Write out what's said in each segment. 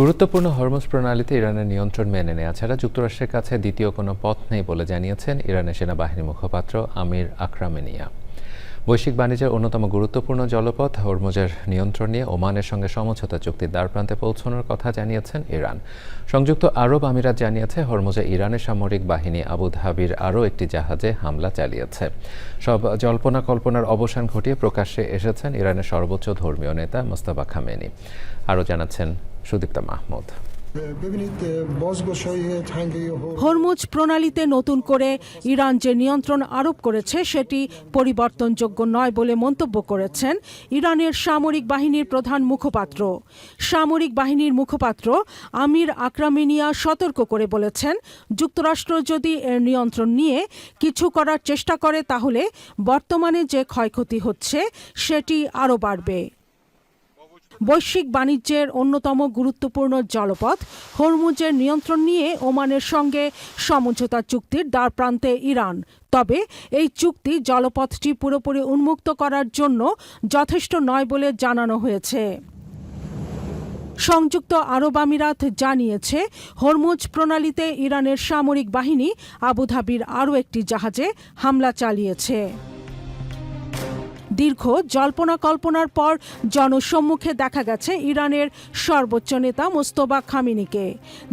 গুরুত্বপূর্ণ হরমুজ প্রণালীতে ইরানের নিয়ন্ত্রণ মেনে নেওয়া ছাড়া যুক্তরাষ্ট্রের কাছে দ্বিতীয় কোনো পথ নেই বলে জানিয়েছেন ইরানের সেনাবাহিনীর মুখপাত্র আমির আকরামেনিয়া। বৈশ্বিক বাণিজ্যের অন্যতম গুরুত্বপূর্ণ জলপথ হরমুজের নিয়ন্ত্রণ নিয়ে ওমানের সঙ্গে সমঝোতা চুক্তির দ্বারপ্রান্তে পৌঁছানোর কথা জানিয়েছেন ইরান। সংযুক্ত আরব আমিরাত জানিয়েছে হরমুজে ইরানের সামরিক বাহিনী আবুধাবির আরও একটি জাহাজে হামলা চালিয়েছে। সব জল্পনা কল্পনার অবসান ঘটিয়ে প্রকাশ্যে এসেছেন ইরানের সর্বোচ্চ ধর্মীয় নেতা মোস্তফা খামেনি। আরও জানাচ্ছেন সুদীপ্তা মাহমুদ। হরমুজ প্রণালীতে নতুন করে ইরান যে নিয়ন্ত্রণ আরোপ করেছে সেটি পরিবর্তনযোগ্য নয় বলে মন্তব্য করেছেন ইরানের সামরিক বাহিনীর প্রধান মুখপাত্র। সামরিক বাহিনীর মুখপাত্র আমির আকরামেনিয়া সতর্ক করে বলেছেন, যুক্তরাষ্ট্র যদি এর নিয়ন্ত্রণ নিয়ে কিছু করার চেষ্টা করে তাহলে বর্তমানে যে ক্ষয়ক্ষতি হচ্ছে সেটি আরও বাড়বে। বৈশ্বিক বাণিজ্যের অন্যতম গুরুত্বপূর্ণ জলপথ হরমুজের নিয়ন্ত্রণ নিয়ে ওমানের সঙ্গে সমঝোতা চুক্তির দ্বারপ্রান্তে ইরান। তবে এই চুক্তি জলপথটি পুরোপুরি উন্মুক্ত করার জন্য যথেষ্ট নয় বলে জানানো হয়েছে। সংযুক্ত আরব আমিরাত জানিয়েছে হরমুজ প্রণালীতে ইরানের সামরিক বাহিনী আবুধাবির আরও একটি জাহাজে হামলা চালিয়েছে। দীর্ঘ জল্পনা কল্পনার পর জনসম্মুখে দেখা গেছে ইরানের সর্বোচ্চ নেতা মোস্তফা খামেনিকে।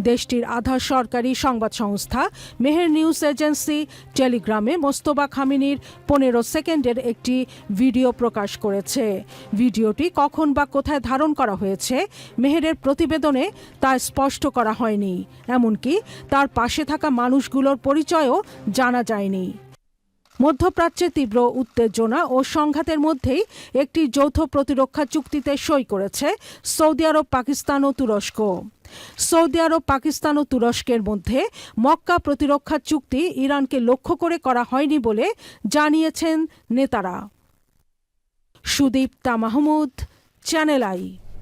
দেশটির আধা সরকারি সংবাদ সংস্থা মেহের নিউজ এজেন্সি টেলিগ্রামে মোস্তফা খামেনির 15 সেকেন্ডের একটি ভিডিও প্রকাশ করেছে। ভিডিওটি কখন বা কোথায় ধারণ করা হয়েছে মেহেরের প্রতিবেদনে তা স্পষ্ট করা হয়নি। এমনকি তার পাশে থাকা মানুষগুলোর পরিচয়ও জানা যায়নি। মধ্যপ্রাচ্যে তীব্র উত্তেজনা ও সংঘাতের মধ্যেই একটি যৌথ প্রতিরক্ষা চুক্তিতে সই করেছে সৌদি আরব, পাকিস্তান ও তুরস্ক। সৌদি আরব, পাকিস্তান ও তুরস্কের মধ্যে মক্কা প্রতিরক্ষা চুক্তি ইরানকে লক্ষ্য করে করা হয়নি বলে জানিয়েছেন নেতারা। Sudipta Mahmud, channel I.